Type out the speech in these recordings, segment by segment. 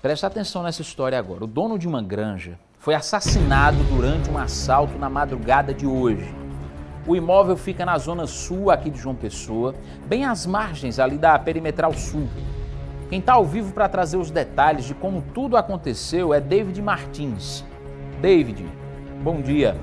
Presta atenção nessa história agora. O dono de uma granja foi assassinado durante um assalto na madrugada de hoje. O imóvel fica na zona sul aqui de João Pessoa, bem às margens ali da Perimetral Sul. Quem está ao vivo para trazer os detalhes de como tudo aconteceu é David Martins. David, bom dia.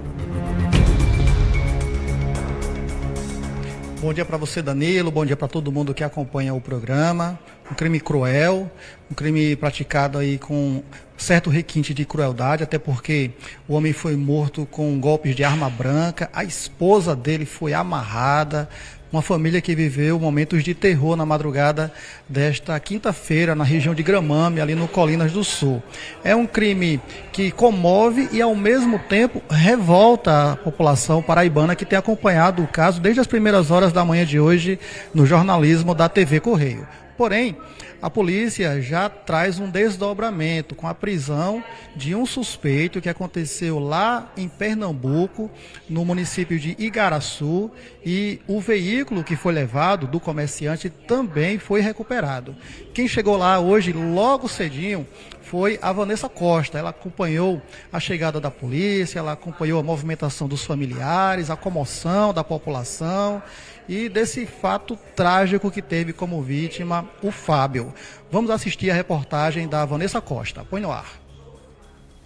Bom dia para você, Danilo, bom dia para todo mundo que acompanha o programa. Um crime cruel, um crime praticado aí com certo requinte de crueldade, até porque o homem foi morto com golpes de arma branca, a esposa dele foi amarrada, uma família que viveu momentos de terror na madrugada desta quinta-feira na região de Gramame, ali no Colinas do Sul. É um crime que comove e, ao mesmo tempo, revolta a população paraibana que tem acompanhado o caso desde as primeiras horas da manhã de hoje no jornalismo da TV Correio. Porém, a polícia já traz um desdobramento com a prisão de um suspeito que aconteceu lá em Pernambuco, no município de Igaraçu, e o veículo que foi levado do comerciante também foi recuperado. Quem chegou lá hoje, logo cedinho, foi a Vanessa Costa. Ela acompanhou a chegada da polícia, ela acompanhou a movimentação dos familiares, a comoção da população e desse fato trágico que teve como vítima o Fábio. Vamos assistir a reportagem da Vanessa Costa. Põe no ar.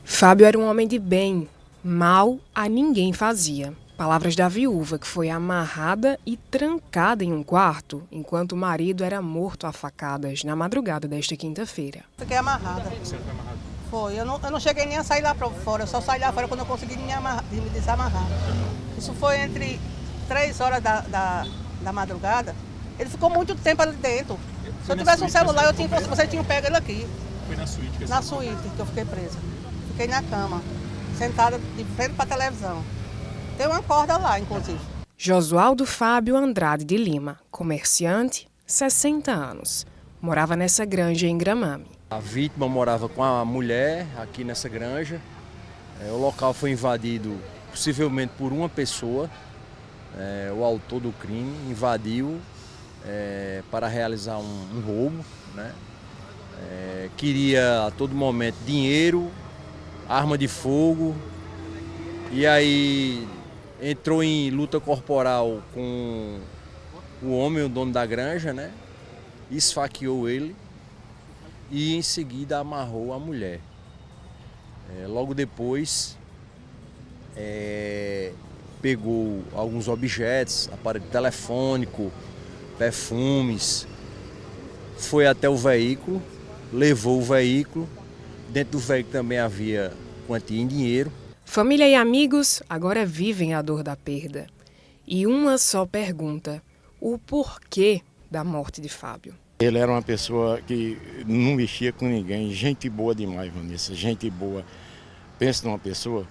Fábio era um homem de bem, mal a ninguém fazia. Palavras da viúva, que foi amarrada e trancada em um quarto, enquanto o marido era morto a facadas na madrugada desta quinta-feira. Fiquei amarrada. Você foi amarrado? Foi. Eu não cheguei nem a sair lá para fora. Eu só saí lá fora quando eu consegui me desamarrar. Isso foi entre 3 horas da madrugada. Ele ficou muito tempo ali dentro. Se eu tivesse um celular, você tinha pego ele aqui. Foi na suíte? Na suíte que eu fiquei presa. Fiquei na cama, sentada de frente para a televisão. Tem uma corda lá, inclusive. Josualdo Fábio Andrade de Lima, comerciante, 60 anos. Morava nessa granja em Gramame. A vítima morava com a mulher aqui nessa granja. O local foi invadido possivelmente por uma pessoa. O autor do crime invadiu para realizar um roubo, né? Queria a todo momento dinheiro, arma de fogo, e aí entrou em luta corporal com o homem, o dono da granja, né? Esfaqueou ele e em seguida amarrou a mulher. Logo depois pegou alguns objetos, aparelho telefônico, perfumes, foi até o veículo, levou o veículo. Dentro do veículo também havia quantia em dinheiro. Família e amigos agora vivem a dor da perda. E uma só pergunta: o porquê da morte de Fábio? Ele era uma pessoa que não mexia com ninguém, gente boa demais, Vanessa, gente boa. Pensa numa pessoa,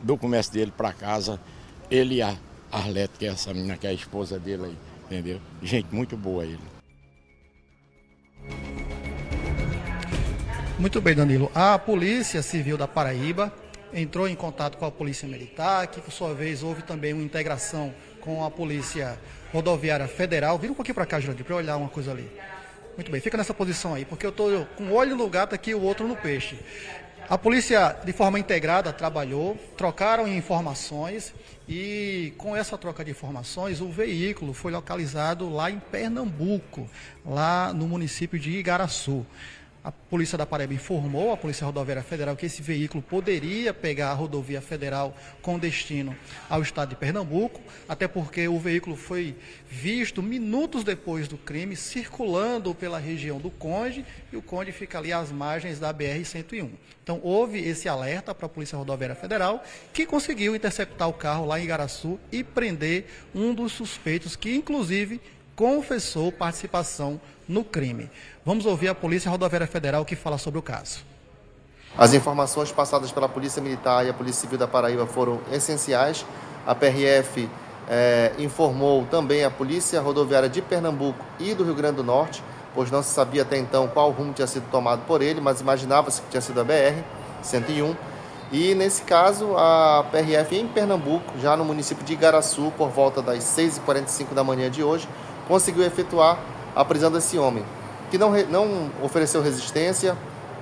do comércio dele para casa, ele e a Arlete, que é essa menina, que é a esposa dele aí, entendeu? Gente muito boa ele. Muito bem, Danilo. A Polícia Civil da Paraíba entrou em contato com a Polícia Militar, que por sua vez houve também uma integração com a Polícia Rodoviária Federal. Vira um pouquinho para cá, Jurandir, para eu olhar uma coisa ali. Muito bem, fica nessa posição aí, porque eu estou com um olho no gato aqui e o outro no peixe. A polícia, de forma integrada, trabalhou, trocaram informações e, com essa troca de informações, o veículo foi localizado lá em Pernambuco, lá no município de Igaraçu. A Polícia da Paraíba informou a Polícia Rodoviária Federal que esse veículo poderia pegar a rodovia federal com destino ao estado de Pernambuco, até porque o veículo foi visto minutos depois do crime circulando pela região do Conde, e o Conde fica ali às margens da BR-101. Então houve esse alerta para a Polícia Rodoviária Federal, que conseguiu interceptar o carro lá em Igaraçu e prender um dos suspeitos, que inclusive confessou participação no crime. Vamos ouvir a Polícia Rodoviária Federal, que fala sobre o caso. As informações passadas pela Polícia Militar e a Polícia Civil da Paraíba foram essenciais. A PRF informou também a Polícia Rodoviária de Pernambuco e do Rio Grande do Norte, pois não se sabia até então qual rumo tinha sido tomado por ele, mas imaginava-se que tinha sido a BR-101. E, nesse caso, a PRF em Pernambuco, já no município de Igaraçu, por volta das 6h45 da manhã de hoje, conseguiu efetuar a prisão desse homem. que não ofereceu resistência,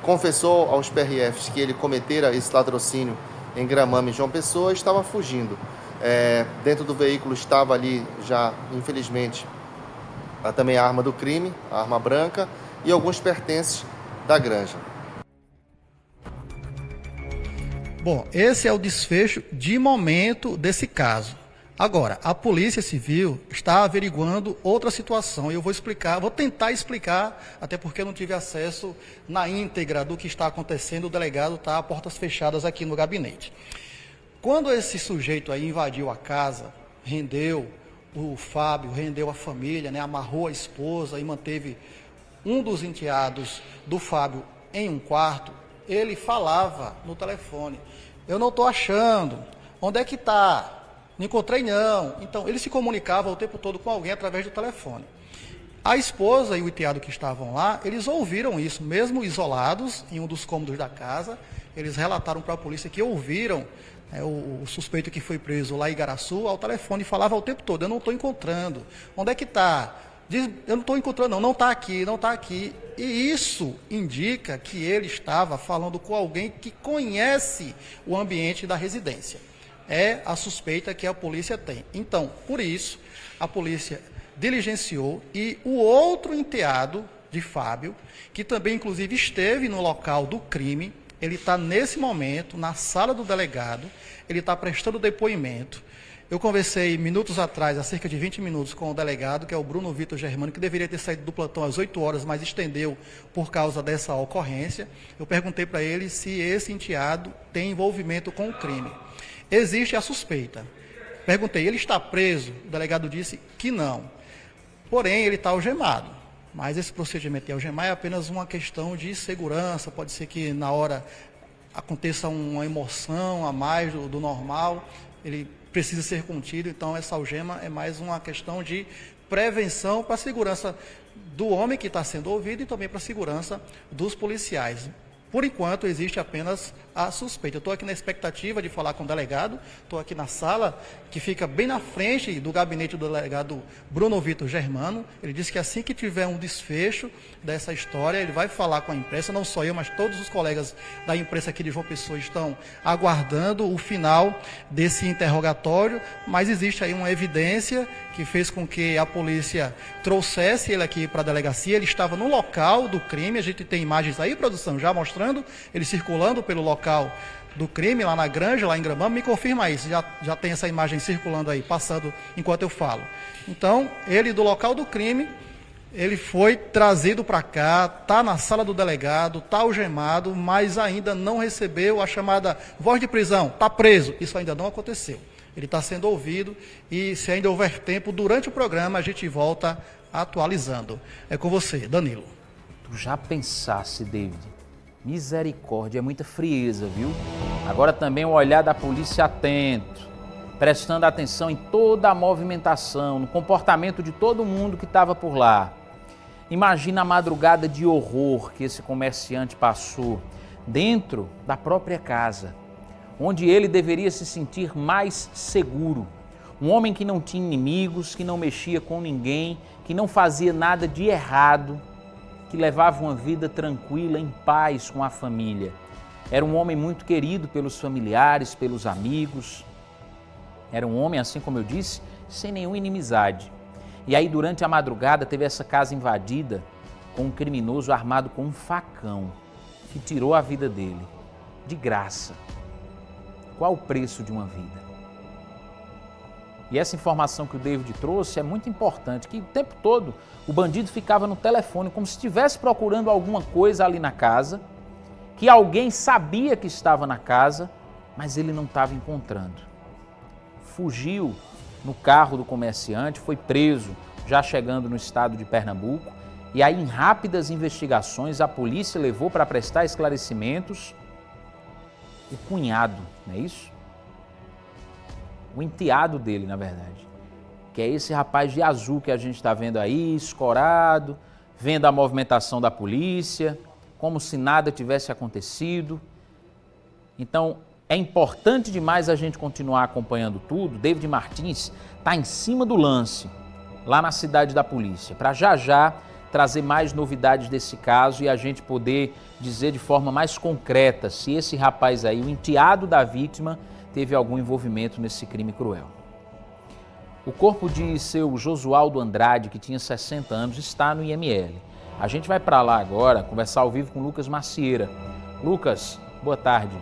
confessou aos PRFs que ele cometera esse latrocínio em Gramame, João Pessoa, e estava fugindo. Dentro do veículo estava ali já, infelizmente, também a arma do crime, a arma branca, e alguns pertences da granja. Bom, esse é o desfecho de momento desse caso. Agora, a Polícia Civil está averiguando outra situação e eu vou tentar explicar, até porque eu não tive acesso na íntegra do que está acontecendo, o delegado está a portas fechadas aqui no gabinete. Quando esse sujeito aí invadiu a casa, rendeu o Fábio, rendeu a família, né, amarrou a esposa e manteve um dos enteados do Fábio em um quarto, ele falava no telefone: eu não estou achando, onde é que está? Não encontrei não. Então, ele se comunicava o tempo todo com alguém através do telefone. A esposa e o enteado que estavam lá, eles ouviram isso, mesmo isolados em um dos cômodos da casa, eles relataram para a polícia que ouviram o suspeito que foi preso lá em Igaraçu ao telefone e falava o tempo todo: eu não estou encontrando, onde é que está? Diz: eu não estou encontrando não está aqui, não está aqui. E isso indica que ele estava falando com alguém que conhece o ambiente da residência. É a suspeita que a polícia tem. Então, por isso, a polícia diligenciou e o outro enteado de Fábio, que também inclusive esteve no local do crime, ele está nesse momento na sala do delegado, ele está prestando depoimento. Eu conversei minutos atrás, há cerca de 20 minutos, com o delegado, que é o Bruno Vitor Germano, que deveria ter saído do plantão às 8 horas, mas estendeu por causa dessa ocorrência. Eu perguntei para ele se esse enteado tem envolvimento com o crime. Existe a suspeita. Perguntei: ele está preso? O delegado disse que não. Porém, ele está algemado. Mas esse procedimento de algemar é apenas uma questão de segurança. Pode ser que na hora aconteça uma emoção a mais do normal. Ele precisa ser contido, então essa algema é mais uma questão de prevenção para a segurança do homem que está sendo ouvido e também para a segurança dos policiais. Por enquanto, existe apenas a suspeita. Eu estou aqui na expectativa de falar com o delegado, estou aqui na sala, que fica bem na frente do gabinete do delegado Bruno Vitor Germano. Ele disse que assim que tiver um desfecho dessa história, ele vai falar com a imprensa, não só eu, mas todos os colegas da imprensa aqui de João Pessoa estão aguardando o final desse interrogatório, mas existe aí uma evidência que fez com que a polícia trouxesse ele aqui para a delegacia. Ele estava no local do crime, a gente tem imagens aí, produção, já mostrando ele circulando pelo local do crime, lá na granja, lá em Gramame. Me confirma isso, já tem essa imagem circulando aí, passando enquanto eu falo. Então, ele do local do crime, ele foi trazido para cá, está na sala do delegado, está algemado, mas ainda não recebeu a chamada voz de prisão, está preso. Isso ainda não aconteceu. Ele está sendo ouvido e, se ainda houver tempo, durante o programa a gente volta atualizando. É com você, Danilo. Tu já pensasse, David? Misericórdia, é muita frieza, viu? Agora também o olhar da polícia atento, prestando atenção em toda a movimentação, no comportamento de todo mundo que estava por lá. Imagina a madrugada de horror que esse comerciante passou dentro da própria casa, onde ele deveria se sentir mais seguro. Um homem que não tinha inimigos, que não mexia com ninguém, que não fazia nada de errado, que levava uma vida tranquila, em paz com a família. Era um homem muito querido pelos familiares, pelos amigos. Era um homem, assim como eu disse, sem nenhuma inimizade. E aí, durante a madrugada, teve essa casa invadida com um criminoso armado com um facão, que tirou a vida dele, de graça. Qual o preço de uma vida? E essa informação que o David trouxe é muito importante, que o tempo todo o bandido ficava no telefone como se estivesse procurando alguma coisa ali na casa, que alguém sabia que estava na casa, mas ele não estava encontrando. Fugiu no carro do comerciante, foi preso, já chegando no estado de Pernambuco, e aí em rápidas investigações a polícia levou para prestar esclarecimentos o cunhado, não é isso? O enteado dele, na verdade, que é esse rapaz de azul que a gente está vendo aí, escorado, vendo a movimentação da polícia, como se nada tivesse acontecido. Então, é importante demais a gente continuar acompanhando tudo. David Martins está em cima do lance, lá na cidade da polícia, para já trazer mais novidades desse caso e a gente poder dizer de forma mais concreta se esse rapaz aí, o enteado da vítima, teve algum envolvimento nesse crime cruel. O corpo de seu Josualdo Andrade, que tinha 60 anos, está no IML. A gente vai para lá agora conversar ao vivo com Lucas Macieira. Lucas, boa tarde.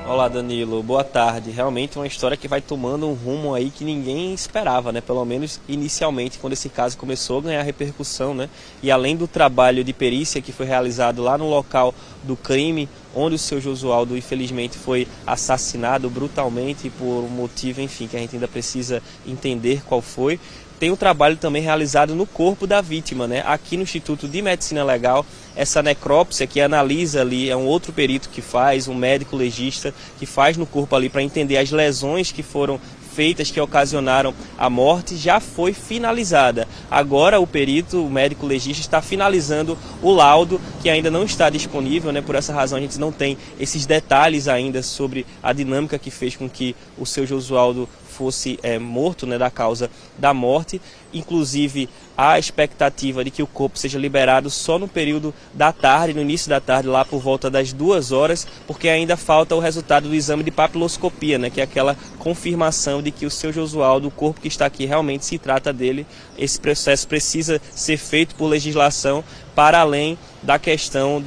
Olá, Danilo, boa tarde. Realmente uma história que vai tomando um rumo aí que ninguém esperava, né? Pelo menos inicialmente, quando esse caso começou a ganhar repercussão, né? E além do trabalho de perícia que foi realizado lá no local do crime, onde o seu Josualdo, infelizmente, foi assassinado brutalmente por um motivo, enfim, que a gente ainda precisa entender qual foi. Tem um trabalho também realizado no corpo da vítima, né? Aqui no Instituto de Medicina Legal, essa necrópsia que analisa ali, é um outro perito que faz, um médico legista que faz no corpo ali para entender as lesões que foram feitas, que ocasionaram a morte, já foi finalizada. Agora o perito, o médico legista, está finalizando o laudo, que ainda não está disponível, né? Por essa razão a gente não tem esses detalhes ainda sobre a dinâmica que fez com que o seu Josualdo fosse morto, né, da causa da morte. Inclusive, há a expectativa de que o corpo seja liberado só no período da tarde, no início da tarde, lá por volta das 2 horas, porque ainda falta o resultado do exame de papiloscopia, né, que é aquela confirmação de que o seu Josualdo, o corpo que está aqui, realmente se trata dele. Esse processo precisa ser feito por legislação, para além da questão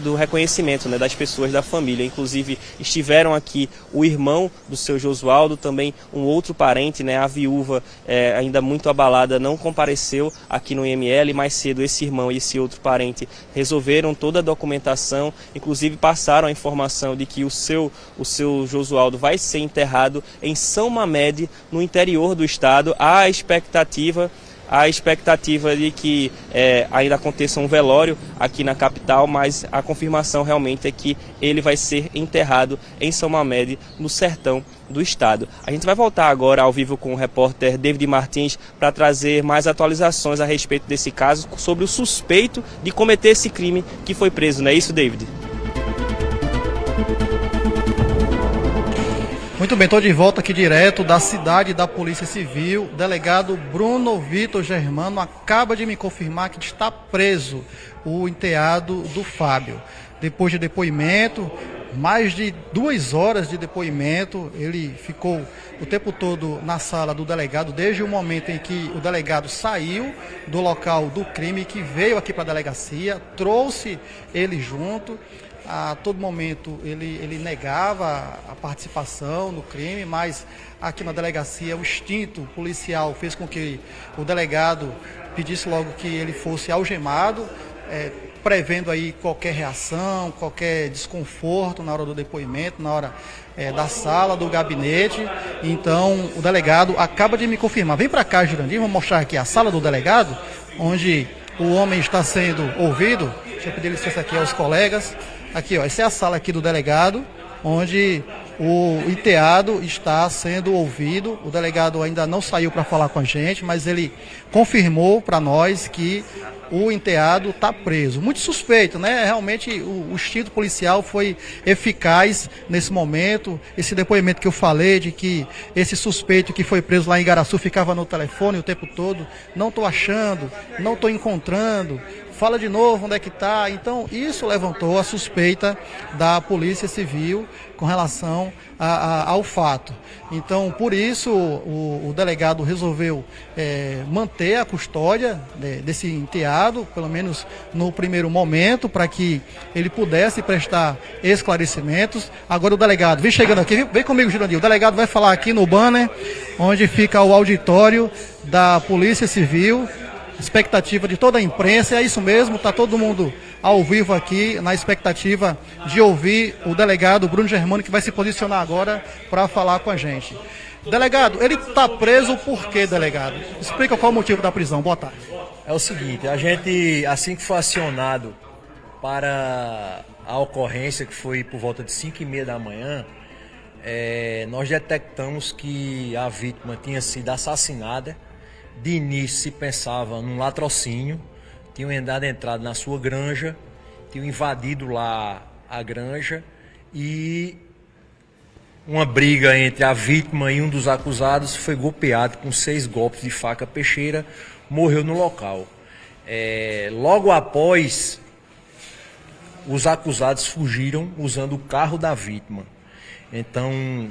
do reconhecimento, né, das pessoas da família. Inclusive, estiveram aqui o irmão do seu Josualdo, também um outro parente, né, a viúva, ainda muito abalada, não compareceu aqui no IML. Mais cedo, esse irmão e esse outro parente resolveram toda a documentação, inclusive passaram a informação de que o seu Josualdo vai ser enterrado em São Mamede, no interior do estado. Há a expectativa de que ainda aconteça um velório aqui na capital, mas a confirmação realmente é que ele vai ser enterrado em São Mamede, no sertão do estado. A gente vai voltar agora ao vivo com o repórter David Martins para trazer mais atualizações a respeito desse caso, sobre o suspeito de cometer esse crime que foi preso, não é isso, David? Muito bem, estou de volta aqui direto da cidade da Polícia Civil. O delegado Bruno Vitor Germano acaba de me confirmar que está preso o enteado do Fábio. Depois de depoimento, mais de 2 horas de depoimento, ele ficou o tempo todo na sala do delegado, desde o momento em que o delegado saiu do local do crime, que veio aqui para a delegacia, trouxe ele junto. A todo momento ele negava a participação no crime, mas aqui na delegacia o instinto policial fez com que o delegado pedisse logo que ele fosse algemado, prevendo aí qualquer reação, qualquer desconforto na hora do depoimento, na hora da sala, do gabinete. Então o delegado acaba de me confirmar. Vem para cá, Jurandir, vou mostrar aqui a sala do delegado, onde o homem está sendo ouvido. Deixa eu pedir licença aqui aos colegas. Aqui, ó, essa é a sala aqui do delegado, onde o enteado está sendo ouvido. O delegado ainda não saiu para falar com a gente, mas ele confirmou para nós que o enteado está preso. Muito suspeito, né? Realmente o instinto policial foi eficaz nesse momento. Esse depoimento que eu falei de que esse suspeito que foi preso lá em Igaraçu ficava no telefone o tempo todo. Não estou achando, não estou encontrando. Fala de novo onde é que está. Então, isso levantou a suspeita da Polícia Civil com relação ao fato. Então, por isso, o delegado resolveu manter a custódia desse enteado, pelo menos no primeiro momento, para que ele pudesse prestar esclarecimentos. Agora o delegado, vem chegando aqui, vem comigo, Jurandir. O delegado vai falar aqui no banner, onde fica o auditório da Polícia Civil. Expectativa de toda a imprensa, é isso mesmo, está todo mundo ao vivo aqui na expectativa de ouvir o delegado Bruno Germano, que vai se posicionar agora para falar com a gente. Delegado, ele está preso por quê, delegado? Explica qual é o motivo da prisão. Boa tarde. É o seguinte, a gente, assim que foi acionado para a ocorrência, que foi por volta de 5h30 da manhã, nós detectamos que a vítima tinha sido assassinada. De início se pensava num latrocínio, tinham entrado na sua granja, tinham invadido lá a granja e uma briga entre a vítima e um dos acusados foi golpeado com 6 golpes de faca peixeira, morreu no local. Logo após, os acusados fugiram usando o carro da vítima. Então,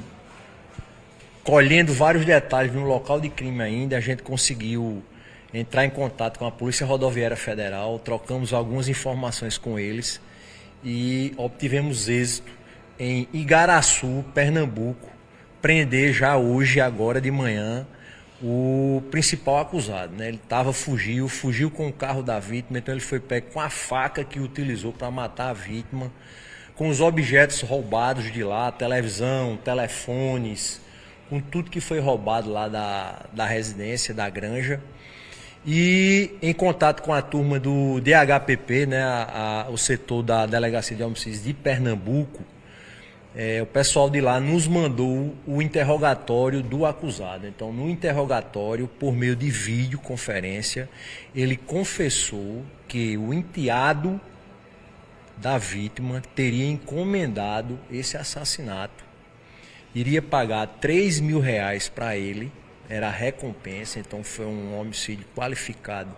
colhendo vários detalhes no local de crime ainda, a gente conseguiu entrar em contato com a Polícia Rodoviária Federal, trocamos algumas informações com eles e obtivemos êxito em Igaraçu, Pernambuco, prender já hoje, agora de manhã, o principal acusado, né? Ele fugiu com o carro da vítima, então ele foi pego com a faca que utilizou para matar a vítima, com os objetos roubados de lá, televisão, telefones, com tudo que foi roubado lá da residência, da granja. E em contato com a turma do DHPP, né, o setor da Delegacia de Homicídios de Pernambuco, o pessoal de lá nos mandou o interrogatório do acusado. Então, no interrogatório, por meio de videoconferência, ele confessou que o enteado da vítima teria encomendado esse assassinato, iria pagar R$3.000 para ele, era a recompensa, então foi um homicídio qualificado.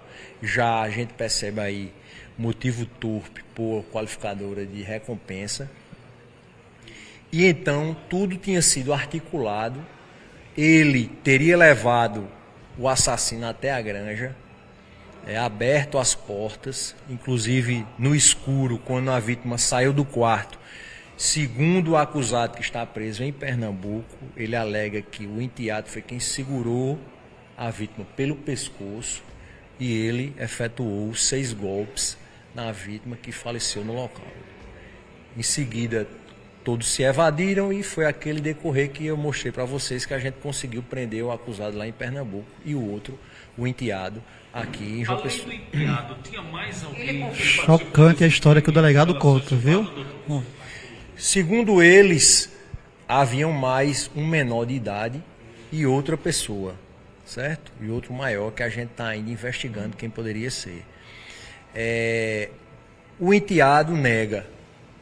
Já a gente percebe aí motivo torpe por qualificadora de recompensa. E então tudo tinha sido articulado, ele teria levado o assassino até a granja, aberto as portas, inclusive no escuro, quando a vítima saiu do quarto. Segundo o acusado que está preso em Pernambuco, ele alega que o enteado foi quem segurou a vítima pelo pescoço e ele efetuou 6 golpes na vítima, que faleceu no local. Em seguida, todos se evadiram e foi aquele decorrer que eu mostrei para vocês, que a gente conseguiu prender o acusado lá em Pernambuco e o outro, o enteado, aqui em João Pessoa. Além do enteado, tinha mais alguém? Chocante a história que o delegado conta, viu? Segundo eles, haviam mais um menor de idade e outra pessoa, certo? E outro maior, que a gente está ainda investigando quem poderia ser. O enteado nega,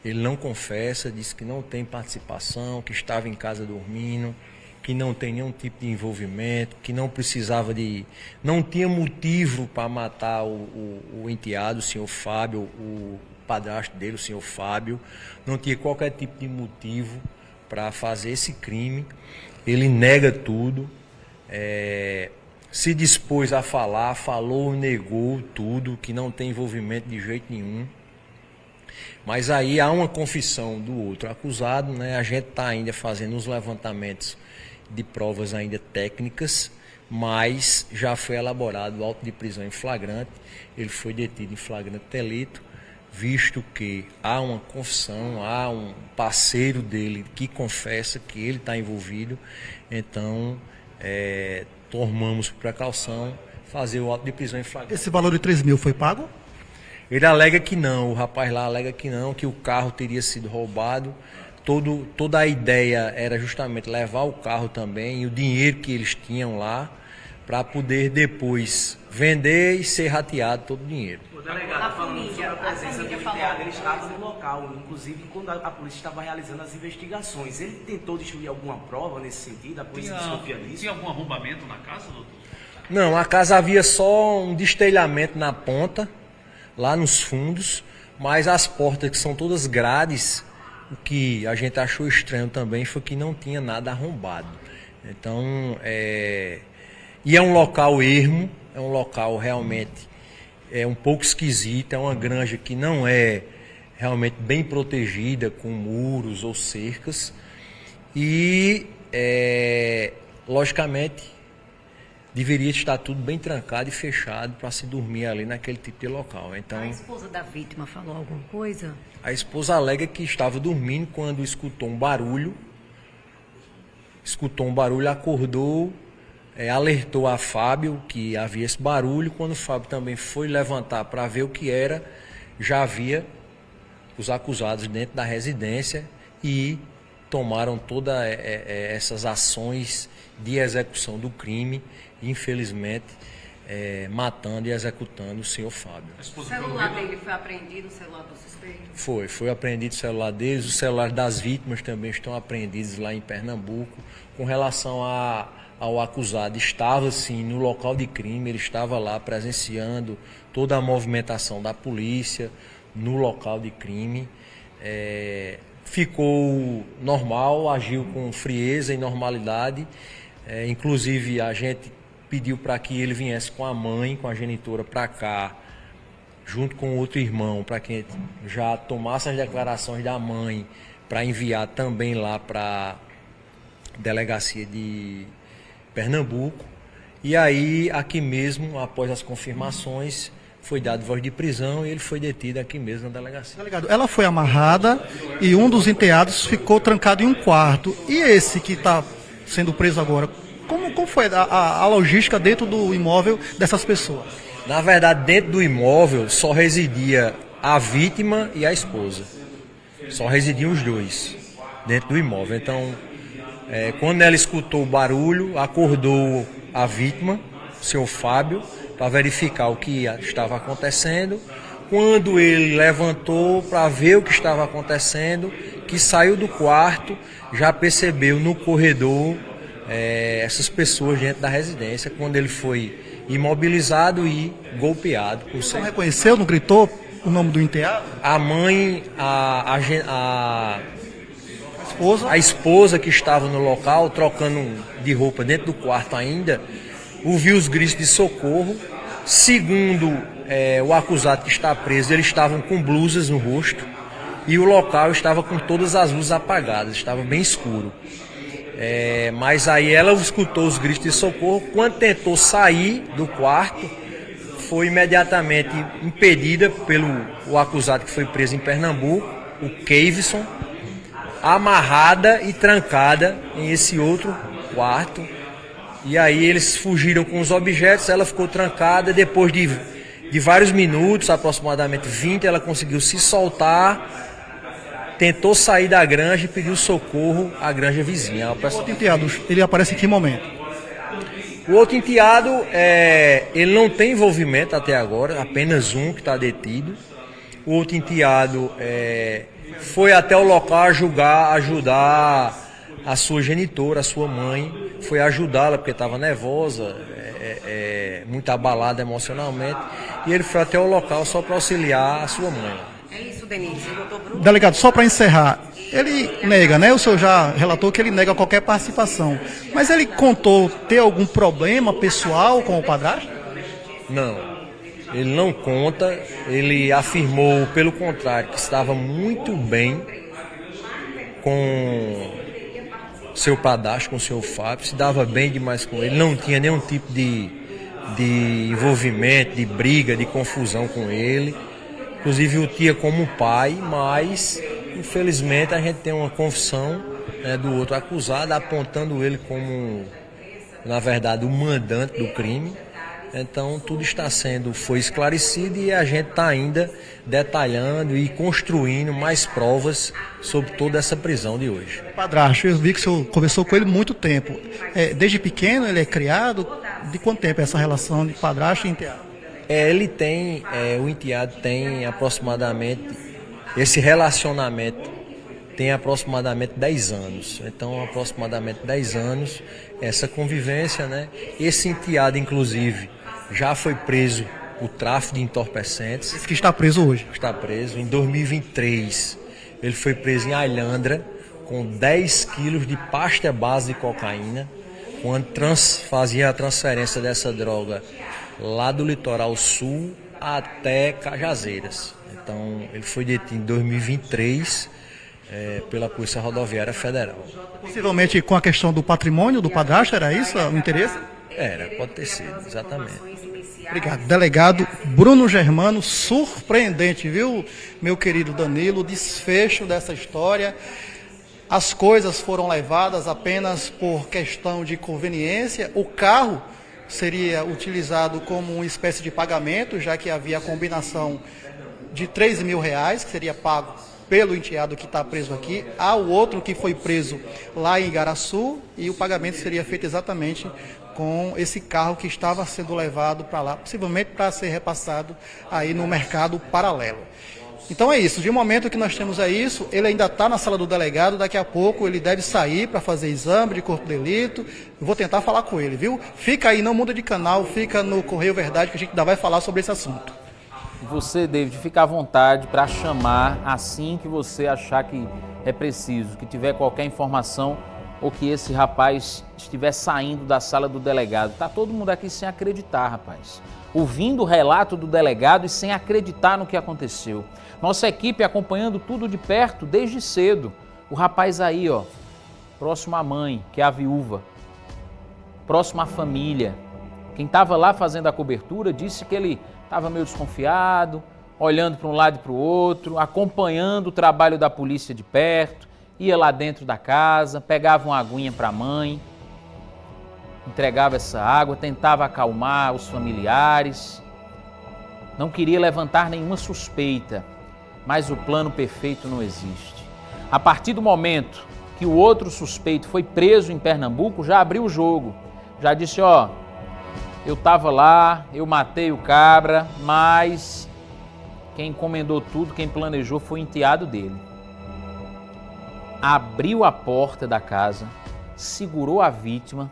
ele não confessa, diz que não tem participação, que estava em casa dormindo, que não tem nenhum tipo de envolvimento, que não precisava não tinha motivo para matar o enteado, o senhor Fábio, o padrasto dele, o senhor Fábio, não tinha qualquer tipo de motivo para fazer esse crime. Ele nega tudo, se dispôs a falar, falou, negou tudo, que não tem envolvimento de jeito nenhum. Mas aí há uma confissão do outro acusado, né? A gente está ainda fazendo os levantamentos de provas ainda técnicas, mas já foi elaborado o auto de prisão em flagrante. Ele foi detido em flagrante delito, visto que há uma confissão, há um parceiro dele que confessa que ele está envolvido. Então, tomamos por precaução fazer o auto de prisão em flagrante. Esse valor de 3 mil foi pago? Ele alega que não, o rapaz lá alega que não, que o carro teria sido roubado. Toda a ideia era justamente levar o carro também e o dinheiro que eles tinham lá para poder depois vender e ser rateado todo o dinheiro. O delegado, falando sobre a presença do enteado, ele estava no local, inclusive quando a polícia estava realizando as investigações. Ele tentou destruir alguma prova nesse sentido? A polícia desconfia disso? Tinha algum arrombamento na casa, doutor? Não, a casa havia só um destelhamento na ponta, lá nos fundos, mas as portas, que são todas grades, o que a gente achou estranho também foi que não tinha nada arrombado. Então, e é um local ermo, é um local realmente um pouco esquisito, é uma granja que não é realmente bem protegida, com muros ou cercas, e, logicamente, deveria estar tudo bem trancado e fechado para se dormir ali naquele tipo de local. Então, a esposa da vítima falou alguma coisa? A esposa alega que estava dormindo quando escutou um barulho, acordou, alertou a Fábio que havia esse barulho. Quando o Fábio também foi levantar para ver o que era, já havia os acusados dentro da residência e tomaram todas essas ações de execução do crime, infelizmente, matando e executando o senhor Fábio. O celular dele foi apreendido, o celular do suspeito? Foi apreendido o celular deles, os celulares das vítimas também estão apreendidos lá em Pernambuco. Com relação ao acusado estava sim no local de crime, ele estava lá presenciando toda a movimentação da polícia no local de crime. Ficou normal, agiu com frieza e normalidade. Inclusive a gente pediu para que ele viesse com a mãe, com a genitora para cá, junto com outro irmão, para que já tomasse as declarações da mãe, para enviar também lá para a delegacia de Pernambuco. E aí, aqui mesmo, após as confirmações, foi dado voz de prisão e ele foi detido aqui mesmo na delegacia. Delegado, ela foi amarrada e um dos enteados ficou trancado em um quarto. E esse que está sendo preso agora, como foi a logística dentro do imóvel dessas pessoas? Na verdade, dentro do imóvel só residia a vítima e a esposa. Só residiam os dois dentro do imóvel. Então, quando ela escutou o barulho, acordou a vítima, o seu Fábio, para verificar o que estava acontecendo. Quando ele levantou para ver o que estava acontecendo, que saiu do quarto, já percebeu no corredor essas pessoas dentro da residência, quando ele foi imobilizado e golpeado. Não reconheceu, não gritou o nome do enteado? A mãe, a esposa que estava no local, trocando de roupa dentro do quarto ainda, ouviu os gritos de socorro. Segundo o acusado que está preso, eles estavam com blusas no rosto e o local estava com todas as luzes apagadas, estava bem escuro. Mas aí ela escutou os gritos de socorro. Quando tentou sair do quarto, foi imediatamente impedida pelo acusado que foi preso em Pernambuco, o Keivson, amarrada e trancada em esse outro quarto. E aí eles fugiram com os objetos, ela ficou trancada. Depois de vários minutos, aproximadamente 20, ela conseguiu se soltar, tentou sair da granja e pediu socorro à granja vizinha. O outro enteado, ele aparece em que momento? O outro enteado, ele não tem envolvimento até agora, apenas um que está detido. O outro enteado foi até o local ajudar a sua genitora, a sua mãe, foi ajudá-la porque estava nervosa, muito abalada emocionalmente, e ele foi até o local só para auxiliar a sua mãe. É isso, Denise. Delegado, só para encerrar, ele nega, né? O senhor já relatou que ele nega qualquer participação, mas ele contou ter algum problema pessoal com o padrasto? Não, ele não conta, ele afirmou, pelo contrário, que estava muito bem com seu padrasto, com o seu Fábio, se dava bem demais com ele, não tinha nenhum tipo de envolvimento, de briga, de confusão com ele. Inclusive o tinha como pai, mas infelizmente a gente tem uma confissão do outro acusado, apontando ele como, na verdade, o mandante do crime. Então tudo foi esclarecido e a gente está ainda detalhando e construindo mais provas sobre toda essa prisão de hoje. Padrasto, eu vi que o senhor conversou com ele muito tempo. Desde pequeno ele é criado? De quanto tempo é essa relação de padrasto e enteado? O enteado tem aproximadamente, esse relacionamento tem aproximadamente 10 anos. Então, aproximadamente 10 anos, essa convivência, né? Esse enteado, inclusive, já foi preso por tráfico de entorpecentes. Esse que está preso hoje? Está preso. Em 2023, ele foi preso em Alhandra com 10 quilos de pasta base de cocaína, quando fazia a transferência dessa droga lá do litoral sul até Cajazeiras. Então, ele foi detido em 2023 pela Polícia Rodoviária Federal. Possivelmente com a questão do patrimônio do padrasto, era isso o interesse? Era, pode ter sido, exatamente. Obrigado. Delegado Bruno Germano, surpreendente, viu, meu querido Danilo, o desfecho dessa história. As coisas foram levadas apenas por questão de conveniência. O carro seria utilizado como uma espécie de pagamento, já que havia a combinação de R$3.000, que seria pago pelo enteado que está preso aqui, ao outro que foi preso lá em Igaraçu, e o pagamento seria feito exatamente com esse carro que estava sendo levado para lá, possivelmente para ser repassado aí no mercado paralelo. Então é isso, de momento que nós temos isso, ele ainda está na sala do delegado, daqui a pouco ele deve sair para fazer exame de corpo de delito, eu vou tentar falar com ele, viu? Fica aí, não muda de canal, fica no Correio Verdade que a gente ainda vai falar sobre esse assunto. Você, David, fica à vontade para chamar assim que você achar que é preciso, que tiver qualquer informação ou que esse rapaz estiver saindo da sala do delegado. Tá todo mundo aqui sem acreditar, rapaz. Ouvindo o relato do delegado e sem acreditar no que aconteceu. Nossa equipe acompanhando tudo de perto desde cedo. O rapaz aí, ó, próximo à mãe, que é a viúva, próximo à família. Quem estava lá fazendo a cobertura disse que ele estava meio desconfiado, olhando para um lado e para o outro, acompanhando o trabalho da polícia de perto, ia lá dentro da casa, pegava uma aguinha para a mãe, entregava essa água, tentava acalmar os familiares, não queria levantar nenhuma suspeita, mas o plano perfeito não existe. A partir do momento que o outro suspeito foi preso em Pernambuco, já abriu o jogo, já disse, ó, eu estava lá, eu matei o cabra, mas quem encomendou tudo, quem planejou foi o enteado dele. Abriu a porta da casa, segurou a vítima,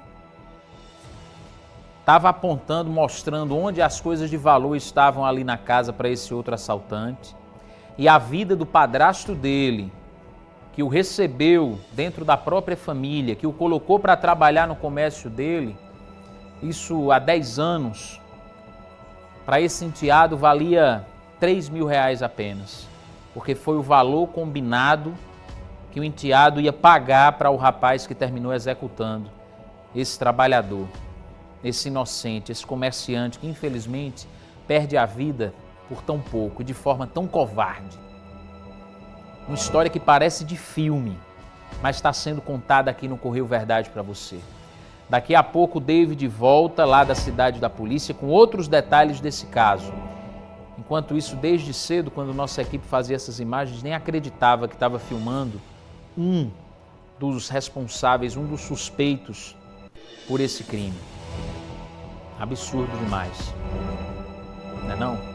estava apontando, mostrando onde as coisas de valor estavam ali na casa para esse outro assaltante. E a vida do padrasto dele, que o recebeu dentro da própria família, que o colocou para trabalhar no comércio dele, isso há 10 anos, para esse enteado valia R$3.000 apenas, porque foi o valor combinado que o enteado ia pagar para o rapaz que terminou executando esse trabalhador, esse inocente, esse comerciante que infelizmente perde a vida por tão pouco e de forma tão covarde. Uma história que parece de filme, mas está sendo contada aqui no Correio Verdade para você. Daqui a pouco o David volta lá da cidade da polícia com outros detalhes desse caso. Enquanto isso, desde cedo, quando nossa equipe fazia essas imagens, nem acreditava que estava filmando um dos responsáveis, um dos suspeitos por esse crime. Absurdo demais. Não é não?